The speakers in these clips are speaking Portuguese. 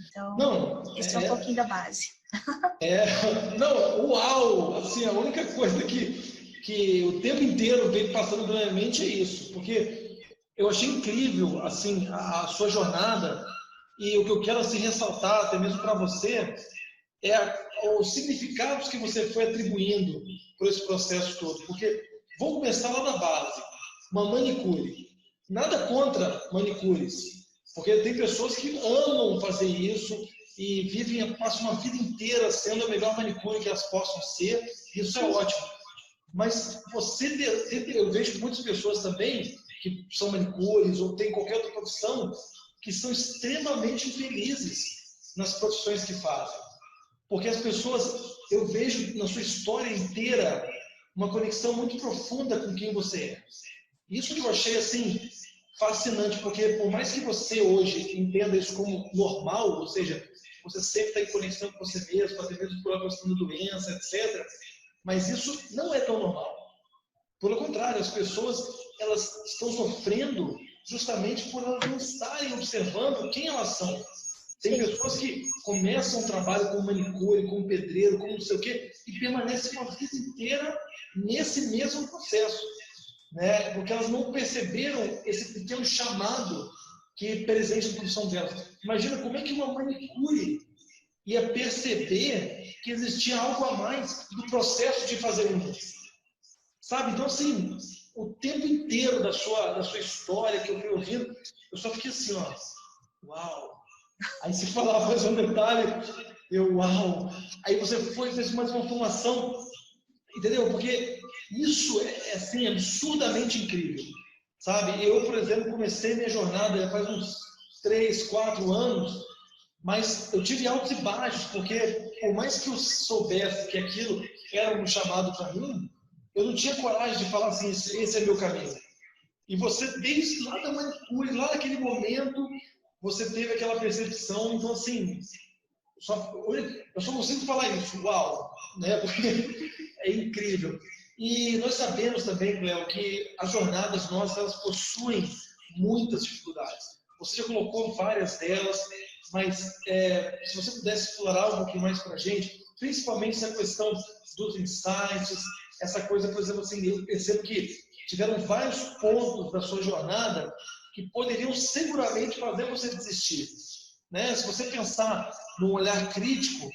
Então, Não, esse é um pouquinho da base. Não, uau! Assim, a única coisa que o tempo inteiro veio passando pela minha mente é isso, porque eu achei incrível, assim, a sua jornada, e o que eu quero, assim, ressaltar, até mesmo para você, os significados que você foi atribuindo por esse processo todo, porque vamos começar lá na base, uma manicure. Nada contra manicures, porque tem pessoas que amam fazer isso e passam uma vida inteira sendo a melhor manicure que elas possam ser, isso é ótimo. Mas eu vejo muitas pessoas também que são manicures ou têm qualquer outra profissão que são extremamente infelizes nas profissões que fazem. Porque as pessoas, eu vejo na sua história inteira uma conexão muito profunda com quem você é. Isso que eu achei assim fascinante, porque por mais que você hoje entenda isso como normal, ou seja, você sempre está em conexão com você mesmo, até mesmo por uma questão de doença, etc. Mas isso não é tão normal. Pelo contrário, as pessoas elas estão sofrendo justamente por elas não estarem observando quem elas são. Tem pessoas que começam um trabalho como manicure, como pedreiro, como não sei o quê, e permanecem uma vida inteira nesse mesmo processo, né? Porque elas não perceberam esse pequeno chamado que é presente na profissão delas. Imagina como é que uma manicure ia perceber que existia algo a mais do processo de fazer unhas. Sabe? Então, assim, o tempo inteiro da sua história que eu fui ouvindo, eu só fiquei assim, ó, uau! Aí você falava mais um detalhe, uau! Aí você fez mais uma formação, entendeu? Porque isso é assim, absurdamente incrível, sabe? Eu, por exemplo, comecei minha jornada faz uns 3, 4 anos, mas eu tive altos e baixos, porque por mais que eu soubesse que aquilo era um chamado para mim, eu não tinha coragem de falar assim, esse é meu caminho. E você, desde lá da manicure, lá naquele momento, você teve aquela percepção, então assim, eu só consigo falar isso, uau, né? Porque é incrível. E nós sabemos também, Cleo, que as jornadas nossas, elas possuem muitas dificuldades. Você já colocou várias delas, mas se você pudesse explorar um pouquinho mais para a gente, principalmente essa questão dos insights, essa coisa, por exemplo, assim, eu percebo que tiveram vários pontos da sua jornada que poderiam seguramente fazer você desistir. Né? Se você pensar num olhar crítico,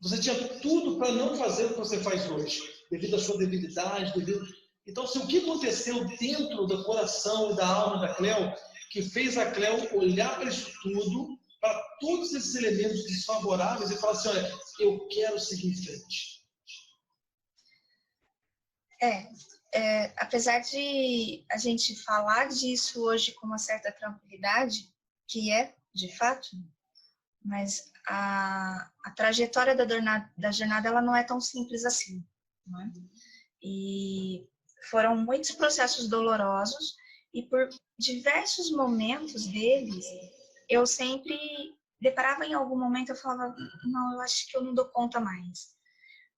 você tinha tudo para não fazer o que você faz hoje, devido à sua debilidade, Então, o que aconteceu dentro do coração e da alma da Cleo, que fez a Cleo olhar para isso tudo, para todos esses elementos desfavoráveis e falar assim, olha, eu quero seguir em frente? Apesar de a gente falar disso hoje com uma certa tranquilidade, que é, de fato, mas a trajetória da jornada ela não é tão simples assim. Né? E foram muitos processos dolorosos e por diversos momentos deles, eu sempre deparava em algum momento, eu falava, não, eu acho que eu não dou conta mais.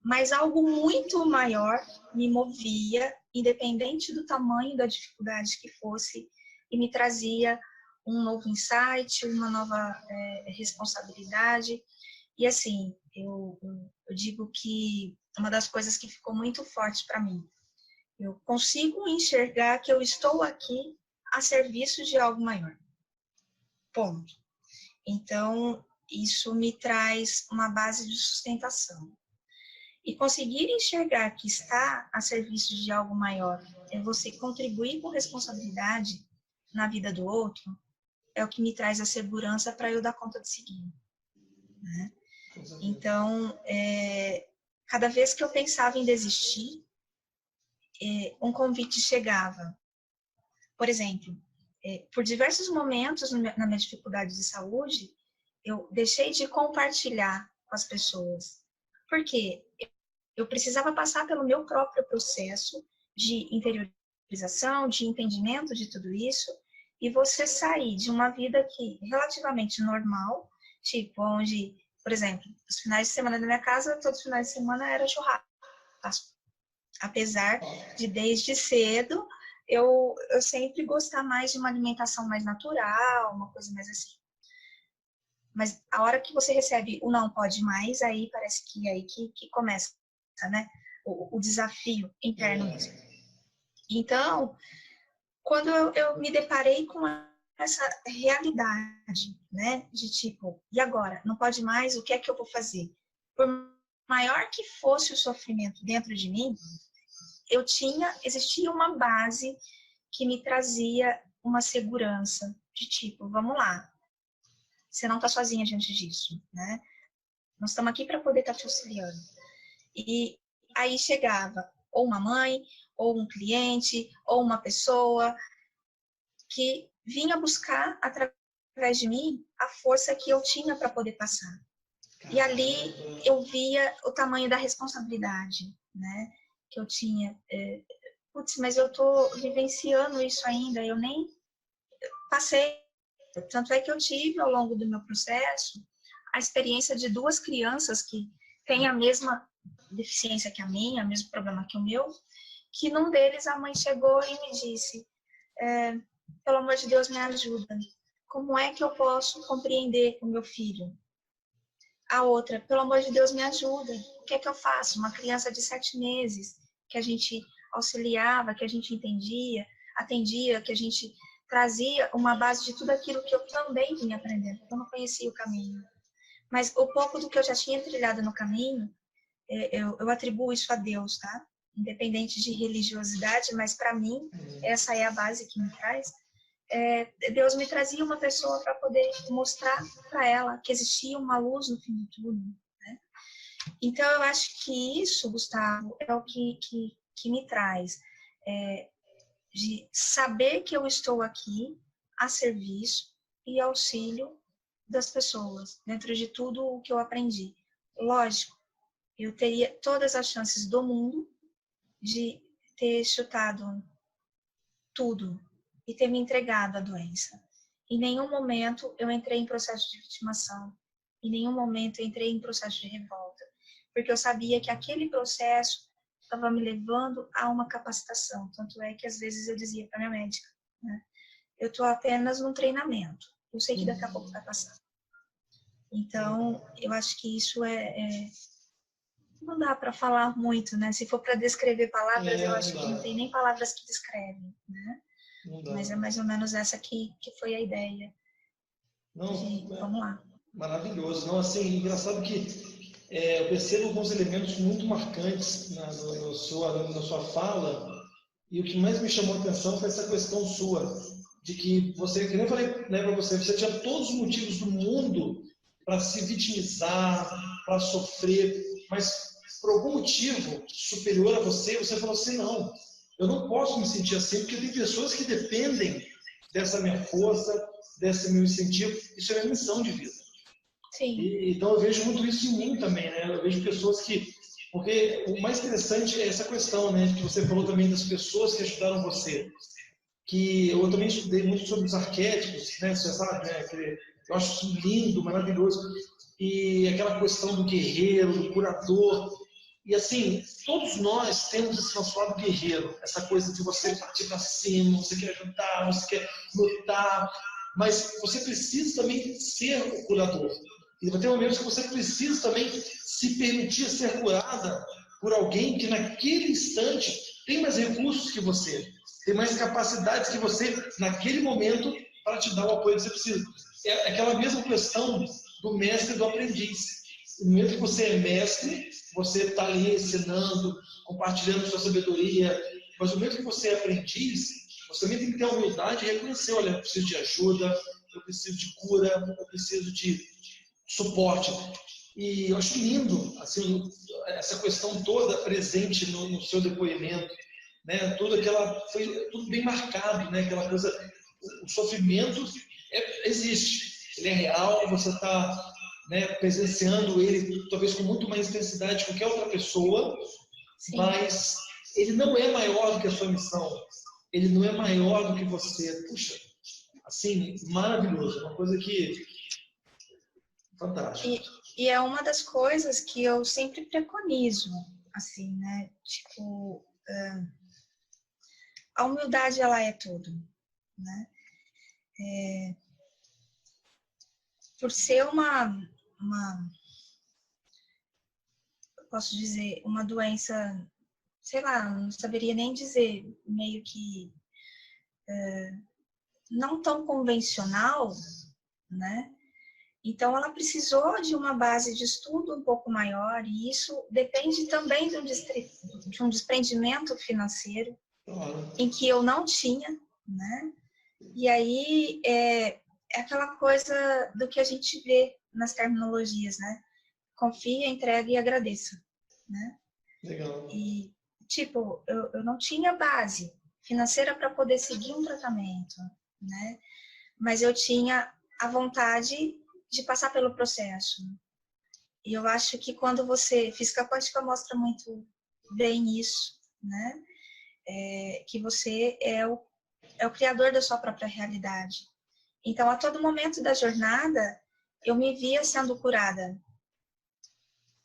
Mas algo muito maior me movia, independente do tamanho da dificuldade que fosse, e me trazia um novo insight, uma nova responsabilidade. E assim, eu digo que uma das coisas que ficou muito forte para mim, eu consigo enxergar que eu estou aqui a serviço de algo maior. Ponto. Então, isso me traz uma base de sustentação. E conseguir enxergar que está a serviço de algo maior é você contribuir com responsabilidade na vida do outro, é o que me traz a segurança para eu dar conta de seguir. Né? Então, cada vez que eu pensava em desistir, um convite chegava. Por exemplo, por diversos momentos na minha dificuldade de saúde, eu deixei de compartilhar com as pessoas. Por quê? Eu precisava passar pelo meu próprio processo de interiorização, de entendimento de tudo isso, e você sair de uma vida que relativamente normal, tipo, onde, por exemplo, os finais de semana da minha casa, todos os finais de semana era churrasco. Apesar de, desde cedo, eu sempre gostar mais de uma alimentação mais natural, uma coisa mais assim. Mas a hora que você recebe o não pode mais, aí parece que é aí que começa, né? O desafio interno mesmo. Então, quando eu me deparei com essa realidade, né? De tipo, e agora? Não pode mais, o que é que eu vou fazer? Por maior que fosse o sofrimento dentro de mim, existia uma base que me trazia uma segurança de tipo, vamos lá, você não está sozinha diante disso, né? Nós estamos aqui para poder estar te auxiliando. E aí chegava ou uma mãe, ou um cliente, ou uma pessoa que vinha buscar através de mim a força que eu tinha para poder passar. E ali eu via o tamanho da responsabilidade, né? Que eu tinha. Putz, mas eu tô vivenciando isso ainda, eu nem passei. Tanto é que eu tive, ao longo do meu processo, a experiência de duas crianças que têm a mesma deficiência que a minha, o mesmo problema que o meu, que num deles a mãe chegou e me disse, pelo amor de Deus, me ajuda. Como é que eu posso compreender o meu filho? A outra, pelo amor de Deus, me ajuda. O que é que eu faço? Uma criança de 7 meses, que a gente auxiliava, que a gente atendia, que a gente trazia uma base de tudo aquilo que eu também vinha aprendendo. Eu não conhecia o caminho. Mas o pouco do que eu já tinha trilhado no caminho, eu atribuo isso a Deus, tá? Independente de religiosidade, mas para mim, essa é a base que me traz. Deus me trazia uma pessoa para poder mostrar para ela que existia uma luz no fim do túnel, né? Então, eu acho que isso, Gustavo, é o que me traz, de saber que eu estou aqui a serviço e auxílio das pessoas, dentro de tudo o que eu aprendi. Lógico, eu teria todas as chances do mundo de ter chutado tudo e ter me entregado à doença. Em nenhum momento eu entrei em processo de vitimação, em nenhum momento eu entrei em processo de revolta, porque eu sabia que aquele processo estava me levando a uma capacitação. Tanto é que às vezes eu dizia para minha médica, né, eu estou apenas num treinamento, eu sei que daqui a pouco vai passar. Então, eu acho que isso não dá para falar muito, né? Se for para descrever palavras, eu acho que não tem nem palavras que descrevem, né? Mas é mais ou menos essa que foi a ideia. Não, vamos lá. Maravilhoso. Não, assim, engraçado que eu percebo alguns elementos muito marcantes na sua fala, e o que mais me chamou a atenção foi essa questão sua, de que você, que nem eu falei, né, para você, você tinha todos os motivos do mundo para se vitimizar, para sofrer, mas por algum motivo superior a você, você falou assim, não, eu não posso me sentir assim, porque tem pessoas que dependem dessa minha força, desse meu incentivo, isso é minha missão de vida. Sim. Então eu vejo muito isso em mim também, né? Eu vejo pessoas que... Porque o mais interessante é essa questão, né? Que você falou também das pessoas que ajudaram você. Que eu também estudei muito sobre os arquétipos, né? Você sabe, né? Eu acho isso lindo, maravilhoso. E aquela questão do guerreiro, do curador. E assim, todos nós temos esse nosso lado guerreiro. Essa coisa de você partir para cima, você quer ajudar, você quer lutar. Mas você precisa também ser o curador. E vai ter momentos que você precisa também se permitir ser curada por alguém que naquele instante tem mais recursos que você, tem mais capacidades que você naquele momento para te dar o apoio que você precisa. É aquela mesma questão do mestre e do aprendiz. No momento que você é mestre, você está ali ensinando, compartilhando sua sabedoria, mas no momento que você é aprendiz, você também tem que ter a humildade e reconhecer, olha, eu preciso de ajuda, eu preciso de cura, eu preciso de suporte. E eu acho lindo assim, essa questão toda presente no seu depoimento, né? Foi tudo bem marcado, né? Aquela coisa, o sofrimento existe, ele é real, você está, né, presenciando ele talvez com muito mais intensidade que qualquer outra pessoa. Sim. Mas ele não é maior do que a sua missão, ele não é maior do que você. Puxa, assim, maravilhoso, uma coisa que fantástico. E é uma das coisas que eu sempre preconizo, assim, né? Tipo, a humildade, ela é tudo, né? por ser posso dizer, uma doença, sei lá, não saberia nem dizer, meio que não tão convencional, né? Então, ela precisou de uma base de estudo um pouco maior, e isso depende também de um desprendimento financeiro, em que eu não tinha, né? E aí, é aquela coisa do que a gente vê nas terminologias, né? Confia, entrega e agradeça, né? Legal. E, tipo, eu não tinha base financeira para poder seguir um tratamento, né? Mas eu tinha a vontade de passar pelo processo. E eu acho que quando física quântica mostra muito bem isso, né? Que você é o criador da sua própria realidade. Então, a todo momento da jornada, eu me via sendo curada.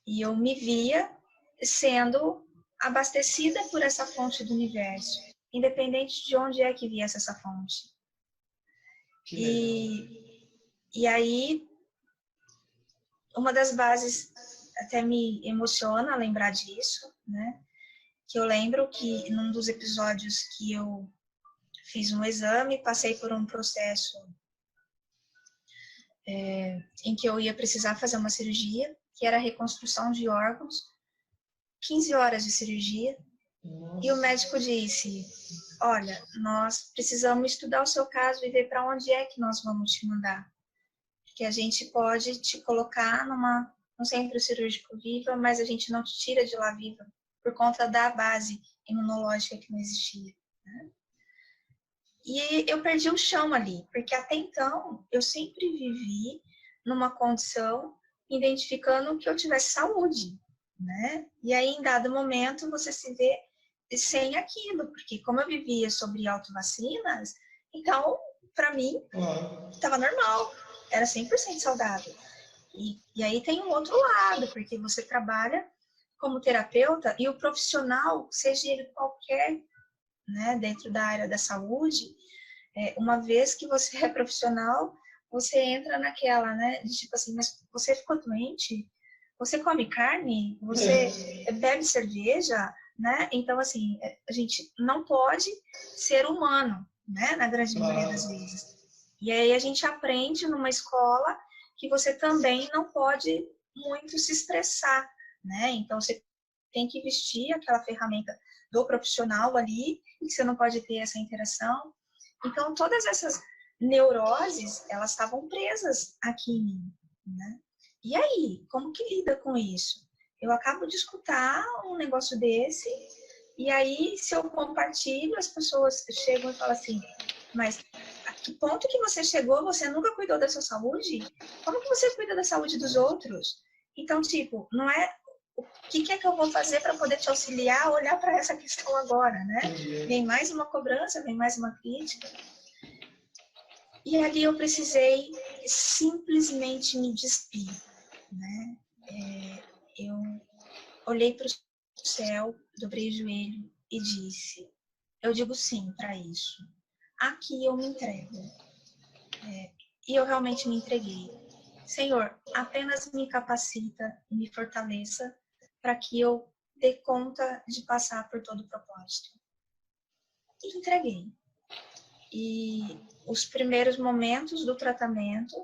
E eu me via sendo abastecida por essa fonte do universo, independente de onde é que viesse essa fonte. E aí, uma das bases, até me emociona lembrar disso, né? Que eu lembro que num dos episódios que eu fiz um exame, passei por um processo em que eu ia precisar fazer uma cirurgia, que era a reconstrução de órgãos, 15 horas de cirurgia. Nossa. E o médico disse, olha, nós precisamos estudar o seu caso e ver para onde é que nós vamos te mandar. Porque a gente pode te colocar num centro cirúrgico viva, mas a gente não te tira de lá viva, por conta da base imunológica que não existia, né? E eu perdi o chão ali, porque até então eu sempre vivi numa condição identificando que eu tivesse saúde, né? E aí, em dado momento, você se vê sem aquilo, porque como eu vivia sobre autovacinas, então, para mim, estava normal, era 100% saudável. E aí tem um outro lado, porque você trabalha como terapeuta e o profissional, seja ele qualquer, né, dentro da área da saúde, uma vez que você é profissional, você entra naquela, né, de tipo assim, mas você ficou doente? Você come carne? Você bebe cerveja? Né? Então, assim, a gente não pode ser humano, né, na grande maioria das vezes. E aí a gente aprende numa escola que você também não pode muito se expressar, né? Então, você tem que vestir aquela ferramenta do profissional ali, e que você não pode ter essa interação. Então, todas essas neuroses, elas estavam presas aqui em mim, né? E aí, como que lida com isso? Eu acabo de escutar um negócio desse, e aí, se eu compartilho, as pessoas chegam e falam assim, mas a que ponto que você chegou? Você nunca cuidou da sua saúde? Como que você cuida da saúde dos outros? Então, tipo, não é o que é que eu vou fazer para poder te auxiliar a olhar para essa questão agora, né? Vem mais uma cobrança, vem mais uma crítica. E ali eu precisei simplesmente me despir, né? Eu olhei para o céu, dobrei o joelho e disse, eu digo sim para isso. Aqui eu me entrego. E eu realmente me entreguei. Senhor, apenas me capacita e me fortaleça para que eu dê conta de passar por todo o propósito. E entreguei. E os primeiros momentos do tratamento,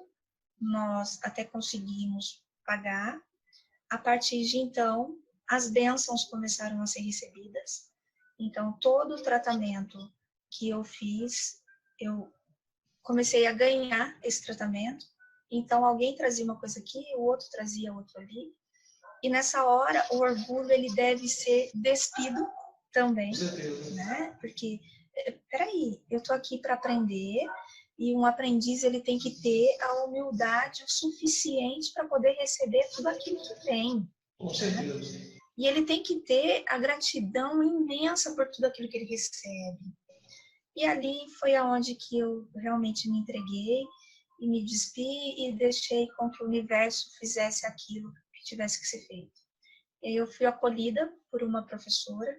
nós até conseguimos pagar. A partir de então, as bênçãos começaram a ser recebidas. Então, todo o tratamento que eu fiz, eu comecei a ganhar esse tratamento. Então, alguém trazia uma coisa aqui, o outro trazia outro ali. E nessa hora, o orgulho, ele deve ser despido também, né? Porque, peraí, eu tô aqui para aprender, e um aprendiz, ele tem que ter a humildade o suficiente para poder receber tudo aquilo que vem. Com certeza. E ele tem que ter a gratidão imensa por tudo aquilo que ele recebe. E ali foi aonde que eu realmente me entreguei e me despi e deixei com que o universo fizesse aquilo que tivesse que ser feito. E aí eu fui acolhida por uma professora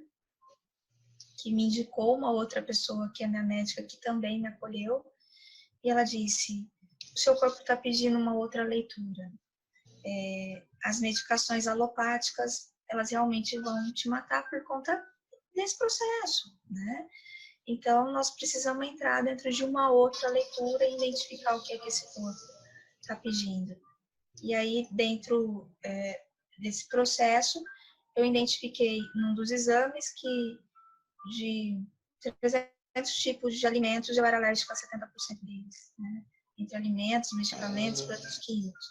que me indicou uma outra pessoa que é minha médica, que também me acolheu. E ela disse, o seu corpo está pedindo uma outra leitura. As medicações alopáticas, elas realmente vão te matar por conta desse processo, né? Então, nós precisamos entrar dentro de uma outra leitura e identificar o que é que esse corpo está pedindo. E aí, dentro desse processo, eu identifiquei num dos exames que de 300 tipos de alimentos eu era alérgica a 70% deles, né? Entre alimentos, medicamentos, produtos químicos.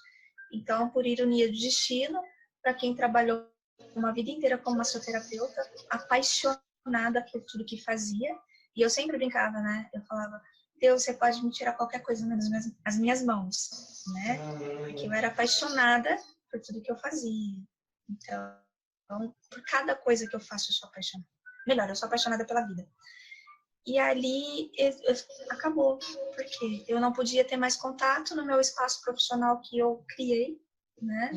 Então, por ironia do destino, para quem trabalhou uma vida inteira como massoterapeuta, apaixonada por tudo que fazia, e eu sempre brincava, né? Eu falava, Deus, você pode me tirar qualquer coisa menos as minhas mãos, né? Porque eu era apaixonada por tudo que eu fazia. Então, por cada coisa que eu faço, eu sou apaixonada. Melhor, eu sou apaixonada pela vida. E ali acabou, porque eu não podia ter mais contato no meu espaço profissional que eu criei, né?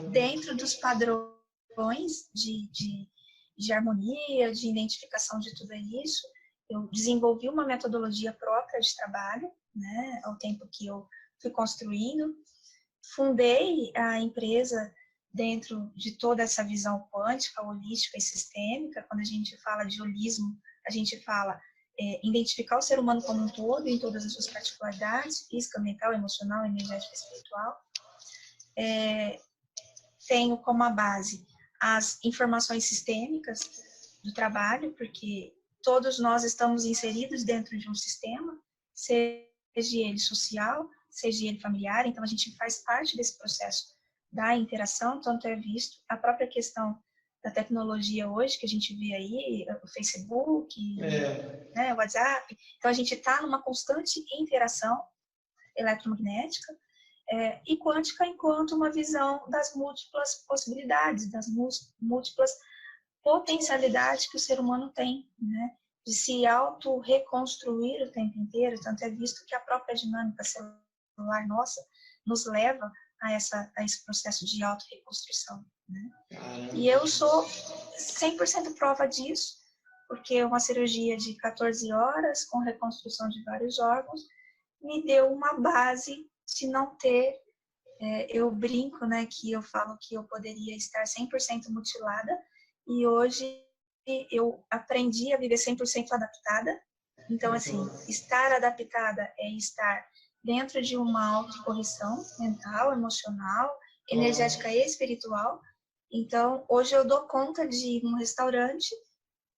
Dentro dos padrões de harmonia, de identificação de tudo isso. Eu desenvolvi uma metodologia própria de trabalho, né? Ao tempo que eu fui construindo. Fundei a empresa dentro de toda essa visão quântica, holística e sistêmica. Quando a gente fala de holismo, a gente fala identificar o ser humano como um todo, em todas as suas particularidades, física, mental, emocional, energética e espiritual. Tenho como a base as informações sistêmicas do trabalho, porque todos nós estamos inseridos dentro de um sistema, seja ele social, seja ele familiar, então a gente faz parte desse processo da interação, tanto é visto a própria questão da tecnologia hoje, que a gente vê aí, o Facebook, né, o WhatsApp, então a gente está numa constante interação eletromagnética, e quântica enquanto uma visão das múltiplas possibilidades, das múltiplas potencialidades que o ser humano tem, né, de se auto-reconstruir o tempo inteiro, tanto é visto que a própria dinâmica celular nossa nos leva a esse processo de auto-reconstrução, né? E eu sou 100% prova disso, porque uma cirurgia de 14 horas, com reconstrução de vários órgãos, me deu uma base de não ter, eu brinco, né, que eu falo que eu poderia estar 100% mutilada, e hoje eu aprendi a viver 100% adaptada. Então, assim, estar adaptada é estar dentro de uma autocorreção mental, emocional, energética e espiritual. Então, hoje eu dou conta de ir num restaurante,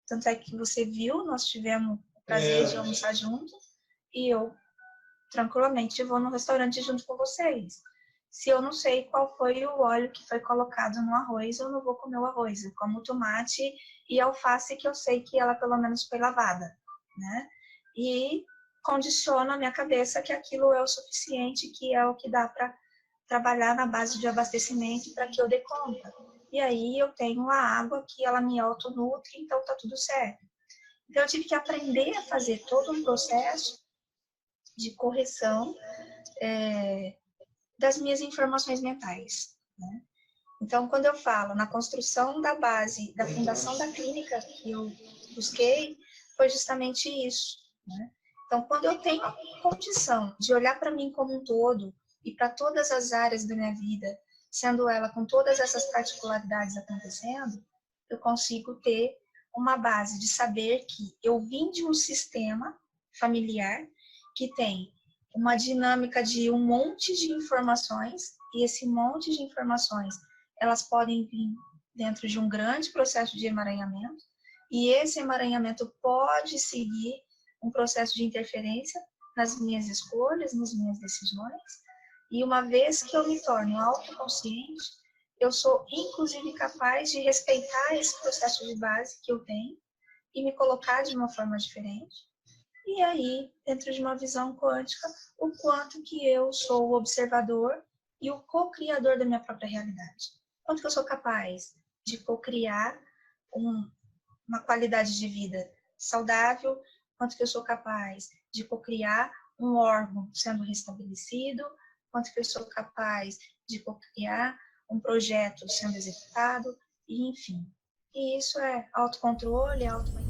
tanto é que você viu, nós tivemos o prazer de almoçar junto, e eu tranquilamente vou no restaurante junto com vocês. Se eu não sei qual foi o óleo que foi colocado no arroz, eu não vou comer o arroz. Eu como tomate e alface, que eu sei que ela pelo menos foi lavada, né? E condiciono a minha cabeça que aquilo é o suficiente, que é o que dá para trabalhar na base de abastecimento para que eu dê conta. E aí eu tenho a água que ela me autonutre, então tá tudo certo. Então eu tive que aprender a fazer todo um processo de correção das minhas informações mentais, né? Então, quando eu falo na construção da base, da fundação da clínica que eu busquei, foi justamente isso, né? Então, quando eu tenho a condição de olhar para mim como um todo e para todas as áreas da minha vida, sendo ela com todas essas particularidades acontecendo, eu consigo ter uma base de saber que eu vim de um sistema familiar que tem uma dinâmica de um monte de informações, e esse monte de informações, elas podem vir dentro de um grande processo de emaranhamento, e esse emaranhamento pode seguir um processo de interferência nas minhas escolhas, nas minhas decisões, e uma vez que eu me torno autoconsciente, eu sou inclusive capaz de respeitar esse processo de base que eu tenho e me colocar de uma forma diferente. E aí, dentro de uma visão quântica, o quanto que eu sou o observador e o co-criador da minha própria realidade. Quanto que eu sou capaz de co-criar uma qualidade de vida saudável, quanto que eu sou capaz de co-criar um órgão sendo restabelecido, quanto que eu sou capaz de co-criar um projeto sendo executado, e enfim. E isso é autocontrole, autoconhecimento.